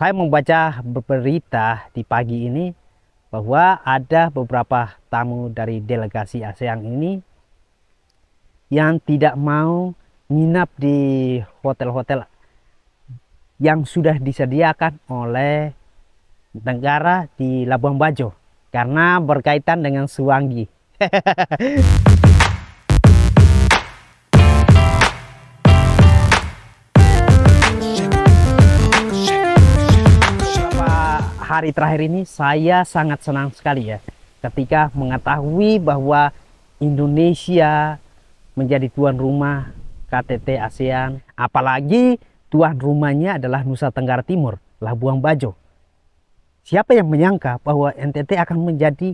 Saya membaca berita di pagi ini bahwa ada beberapa tamu dari delegasi ASEAN ini yang tidak mau nginap di hotel-hotel yang sudah disediakan oleh negara di Labuan Bajo karena berkaitan dengan Suwangi. Hari terakhir ini saya sangat senang sekali ya ketika mengetahui bahwa Indonesia menjadi tuan rumah KTT ASEAN, apalagi tuan rumahnya adalah Nusa Tenggara Timur, Labuan Bajo. Siapa yang menyangka bahwa NTT akan menjadi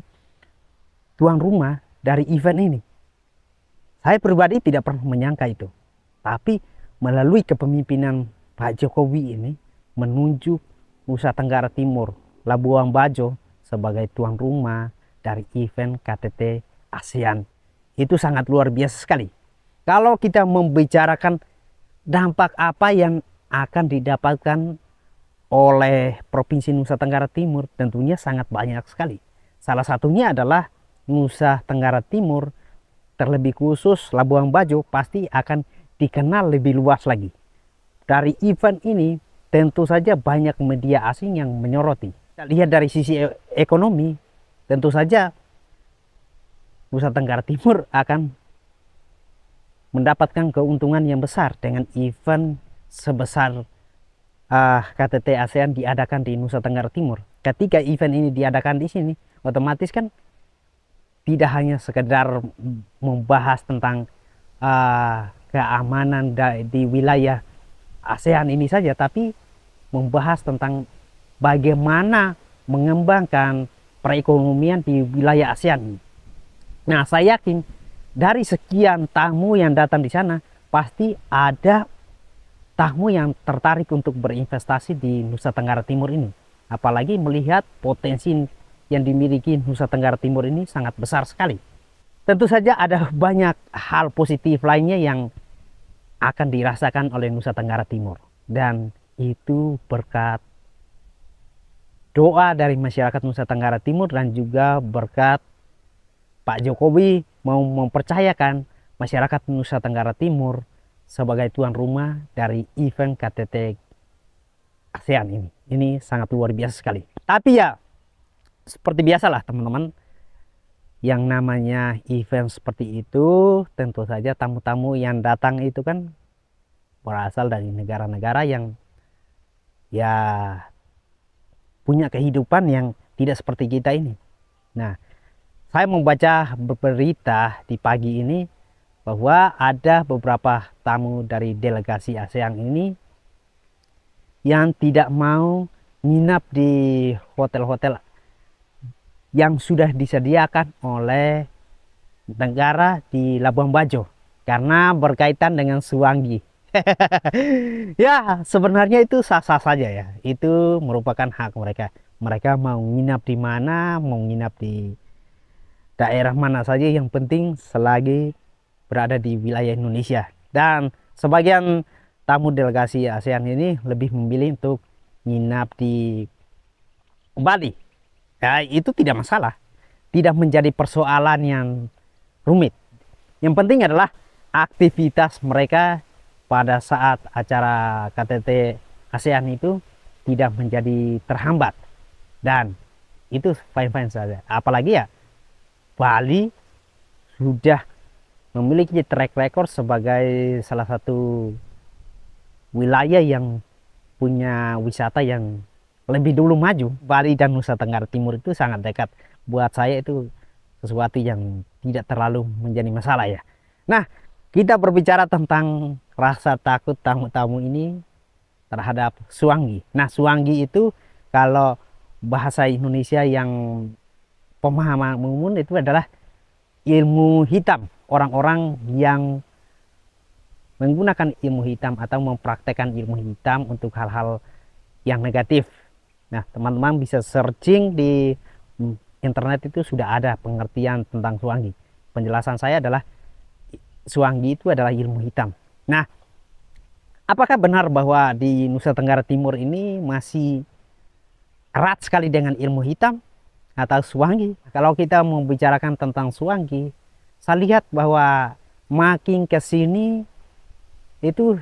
tuan rumah dari event ini? Saya pribadi tidak pernah menyangka itu, tapi melalui kepemimpinan Pak Jokowi ini menunjuk Nusa Tenggara Timur, Labuan Bajo sebagai tuan rumah dari event KTT ASEAN. Itu sangat luar biasa sekali. Kalau kita membicarakan dampak apa yang akan didapatkan oleh Provinsi Nusa Tenggara Timur, tentunya sangat banyak sekali. Salah satunya adalah Nusa Tenggara Timur, terlebih khusus Labuan Bajo, pasti akan dikenal lebih luas lagi. Dari event ini tentu saja banyak media asing yang menyoroti. Kita lihat dari sisi ekonomi, tentu saja Nusa Tenggara Timur akan mendapatkan keuntungan yang besar dengan event sebesar KTT ASEAN diadakan di Nusa Tenggara Timur. Ketika event ini diadakan di sini, otomatis kan tidak hanya sekedar membahas tentang keamanan di wilayah ASEAN ini saja, tapi membahas tentang bagaimana mengembangkan perekonomian di wilayah ASEAN. Nah, saya yakin dari sekian tamu yang datang di sana, pasti ada tamu yang tertarik untuk berinvestasi di Nusa Tenggara Timur ini. Apalagi melihat potensi yang dimiliki Nusa Tenggara Timur ini sangat besar sekali. Tentu saja ada banyak hal positif lainnya yang akan dirasakan oleh Nusa Tenggara Timur. Dan itu berkat doa dari masyarakat Nusa Tenggara Timur dan juga berkat Pak Jokowi mau mempercayakan masyarakat Nusa Tenggara Timur sebagai tuan rumah dari event KTT ASEAN ini. Ini sangat luar biasa sekali. Tapi ya, seperti biasalah teman-teman, yang namanya event seperti itu, tentu saja tamu-tamu yang datang itu kan berasal dari negara-negara yang ya punya kehidupan yang tidak seperti kita ini. Nah, saya membaca berita di pagi ini bahwa ada beberapa tamu dari delegasi ASEAN ini yang tidak mau nginap di hotel-hotel yang sudah disediakan oleh negara di Labuan Bajo karena berkaitan dengan Suwangi. Ya, sebenarnya itu sah-sah saja ya. Itu merupakan hak mereka. Mereka mau nginap di mana, mau nginap di daerah mana saja, yang penting selagi berada di wilayah Indonesia. Dan sebagian tamu delegasi ASEAN ini lebih memilih untuk nginap di Bali. Ya, itu tidak masalah. Tidak menjadi persoalan yang rumit. Yang penting adalah aktivitas mereka pada saat acara KTT ASEAN itu tidak menjadi terhambat. Dan itu fine-fine saja. Apalagi ya, Bali sudah memiliki track record sebagai salah satu wilayah yang punya wisata yang lebih dulu maju. Bali dan Nusa Tenggara Timur itu sangat dekat. Buat saya itu sesuatu yang tidak terlalu menjadi masalah ya. Nah, kita berbicara tentang rasa takut tamu-tamu ini terhadap Suwangi. Nah, Suwangi itu kalau bahasa Indonesia yang pemahaman umum itu adalah ilmu hitam. Orang-orang yang menggunakan ilmu hitam atau mempraktekkan ilmu hitam untuk hal-hal yang negatif. Nah, teman-teman bisa searching di internet, itu sudah ada pengertian tentang Suwangi. Penjelasan saya adalah Suwangi itu adalah ilmu hitam. Nah, apakah benar bahwa di Nusa Tenggara Timur ini masih erat sekali dengan ilmu hitam atau Swangi. Kalau kita mau bicarakan tentang Swangi, saya lihat bahwa makin ke sini itu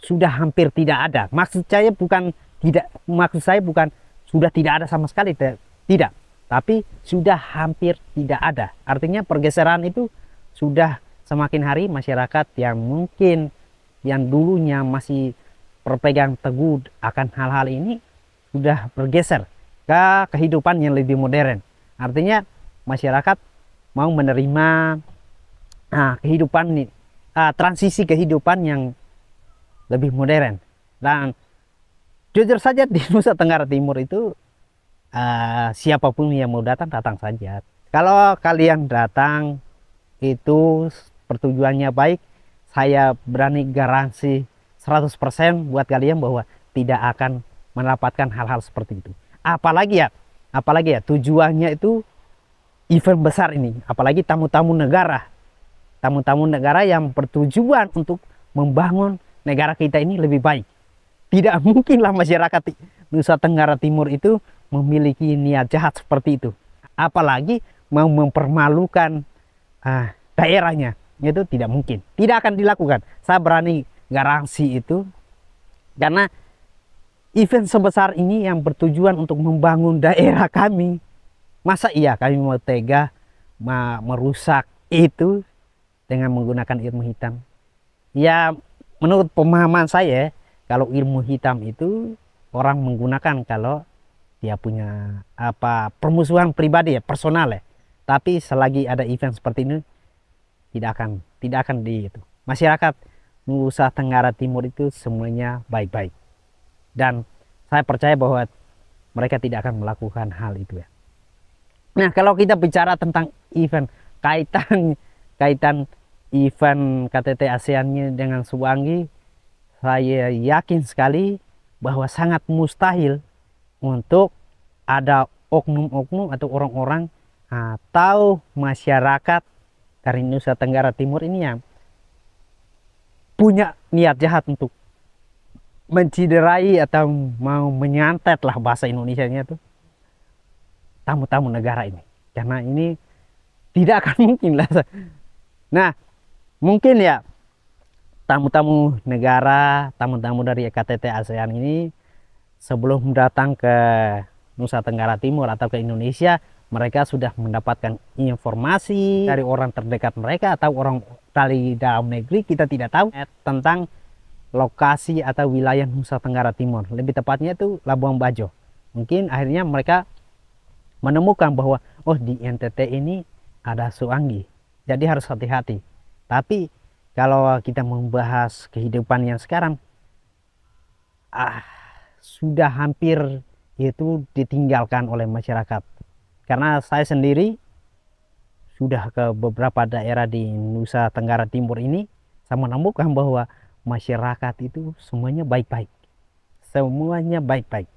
sudah hampir tidak ada. Maksud saya bukan sudah tidak ada sama sekali, tidak. Tapi sudah hampir tidak ada. Artinya pergeseran itu sudah semakin hari masyarakat yang mungkin yang dulunya masih berpegang teguh akan hal-hal ini sudah bergeser ke kehidupan yang lebih modern. Artinya masyarakat mau menerima kehidupan transisi kehidupan yang lebih modern. Dan jujur saja di Nusa Tenggara Timur itu siapapun yang mau datang, datang saja. Kalau kalian datang itu pertujuannya baik, saya berani garansi 100% buat kalian bahwa tidak akan mendapatkan hal-hal seperti itu. Apalagi ya tujuannya itu event besar ini, apalagi tamu-tamu negara yang bertujuan untuk membangun negara kita ini lebih baik. Tidak mungkinlah masyarakat Nusa Tenggara Timur itu memiliki niat jahat seperti itu, apalagi mau mempermalukan daerahnya. Itu tidak mungkin, tidak akan dilakukan. Saya berani garansi itu, karena event sebesar ini yang bertujuan untuk membangun daerah kami, masa iya kami mau tega merusak itu dengan menggunakan ilmu hitam? Ya, menurut pemahaman saya, kalau ilmu hitam itu orang menggunakan kalau dia punya permusuhan pribadi ya, personal ya. Tapi selagi ada event seperti ini, tidak akan di itu. Masyarakat Nusa Tenggara Timur itu semuanya baik-baik, dan saya percaya bahwa mereka tidak akan melakukan hal itu ya. Nah, kalau kita bicara tentang event, kaitan event KTT ASEAN dengan Swangi, saya yakin sekali bahwa sangat mustahil untuk ada oknum-oknum atau orang-orang atau masyarakat dari Nusa Tenggara Timur ini yang punya niat jahat untuk menciderai atau mau menyantet lah bahasa Indonesianya tuh tamu-tamu negara ini, karena ini tidak akan mungkin lah. Nah, mungkin ya tamu-tamu negara, tamu-tamu dari KTT ASEAN ini sebelum datang ke Nusa Tenggara Timur atau ke Indonesia, mereka sudah mendapatkan informasi dari orang terdekat mereka atau orang dari dalam negeri, kita tidak tahu, tentang lokasi atau wilayah Nusa Tenggara Timur. Lebih tepatnya itu Labuan Bajo. Mungkin akhirnya mereka menemukan bahwa oh, di NTT ini ada Swangi, jadi harus hati-hati. Tapi kalau kita membahas kehidupan yang sekarang, sudah hampir itu ditinggalkan oleh masyarakat. Karena saya sendiri sudah ke beberapa daerah di Nusa Tenggara Timur ini, saya menemukan bahwa masyarakat itu semuanya baik-baik. Semuanya baik-baik.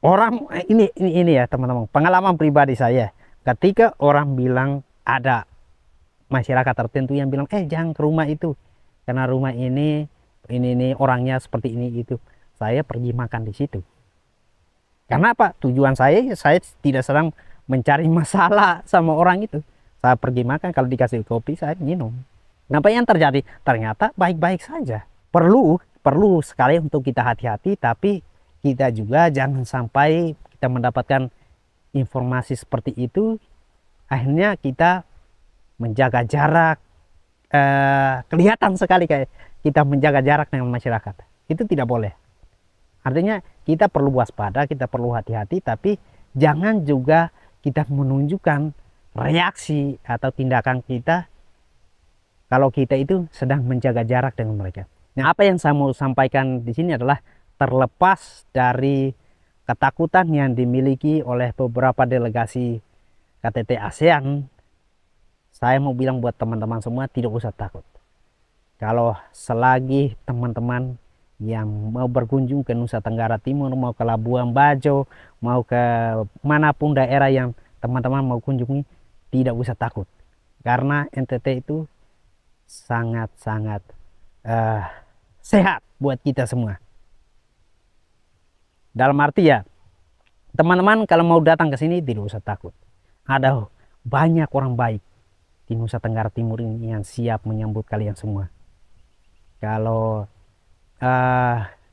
Orang ini ya teman-teman, pengalaman pribadi saya. Ketika orang bilang, ada masyarakat tertentu yang bilang, jangan ke rumah itu, karena rumah ini orangnya seperti ini itu. Saya pergi makan di situ. Karena apa? Tujuan saya tidak sedang mencari masalah sama orang itu. Saya pergi makan, kalau dikasih kopi saya minum. Apa yang terjadi? Ternyata baik-baik saja. Perlu sekali untuk kita hati-hati, tapi kita juga jangan sampai kita mendapatkan informasi seperti itu, akhirnya kita menjaga jarak, kelihatan sekali kayak kita menjaga jarak dengan masyarakat. Itu tidak boleh. Artinya kita perlu waspada, kita perlu hati-hati, tapi jangan juga kita menunjukkan reaksi atau tindakan kita kalau kita itu sedang menjaga jarak dengan mereka. Nah, apa yang saya mau sampaikan di sini adalah terlepas dari ketakutan yang dimiliki oleh beberapa delegasi KTT ASEAN, saya mau bilang buat teman-teman semua, tidak usah takut. Kalau selagi teman-teman yang mau berkunjung ke Nusa Tenggara Timur, mau ke Labuan Bajo, mau ke manapun daerah yang teman-teman mau kunjungi, tidak usah takut, karena NTT itu sangat-sangat sehat buat kita semua. Dalam arti ya, Teman-teman kalau mau datang ke sini tidak usah takut. Ada banyak orang baik di Nusa Tenggara Timur ini yang siap menyambut kalian semua. Kalau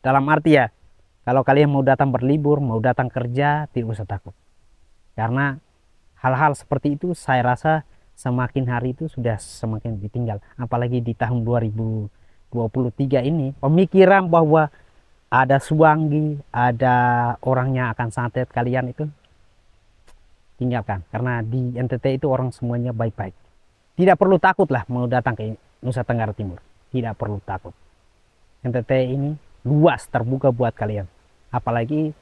dalam arti ya, kalau kalian mau datang berlibur, mau datang kerja, tidak usah takut. Karena hal-hal seperti itu saya rasa semakin hari itu sudah semakin ditinggal. Apalagi di tahun 2023 ini, pemikiran bahwa ada suanggi, ada orangnya akan santet kalian itu tinggalkan. Karena di NTT itu orang semuanya baik-baik. Tidak perlu takut lah mau datang ke Nusa Tenggara Timur. Tidak perlu takut. NTT ini luas, terbuka buat kalian. Apalagi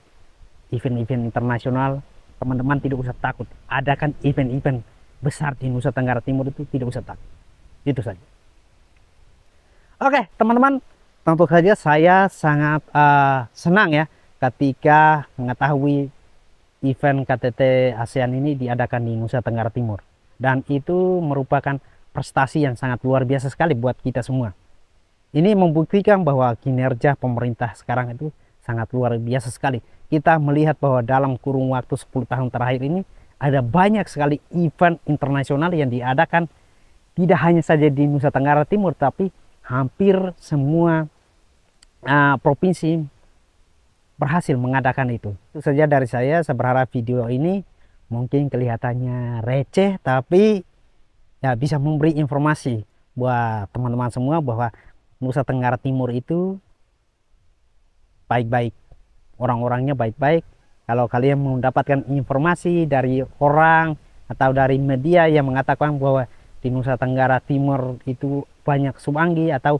event-event internasional, teman-teman tidak usah takut. Adakan event-event besar di Nusa Tenggara Timur itu tidak usah takut. Itu saja. Oke, teman-teman. Tentu saja saya sangat senang ya ketika mengetahui event KTT ASEAN ini diadakan di Nusa Tenggara Timur. Dan itu merupakan prestasi yang sangat luar biasa sekali buat kita semua. Ini membuktikan bahwa kinerja pemerintah sekarang itu sangat luar biasa sekali. Kita melihat bahwa dalam kurun waktu 10 tahun terakhir ini ada banyak sekali event internasional yang diadakan tidak hanya saja di Nusa Tenggara Timur, tapi hampir semua provinsi berhasil mengadakan itu. Itu saja dari saya berharap video ini mungkin kelihatannya receh, tapi ya bisa memberi informasi buat teman-teman semua bahwa Nusa Tenggara Timur itu baik-baik, orang-orangnya baik-baik. Kalau kalian mendapatkan informasi dari orang atau dari media yang mengatakan bahwa di Nusa Tenggara Timur itu banyak subanggi atau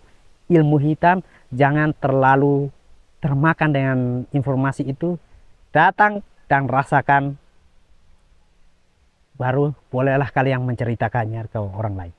ilmu hitam, jangan terlalu termakan dengan informasi itu. Datang dan rasakan, baru bolehlah kalian menceritakannya ke orang lain.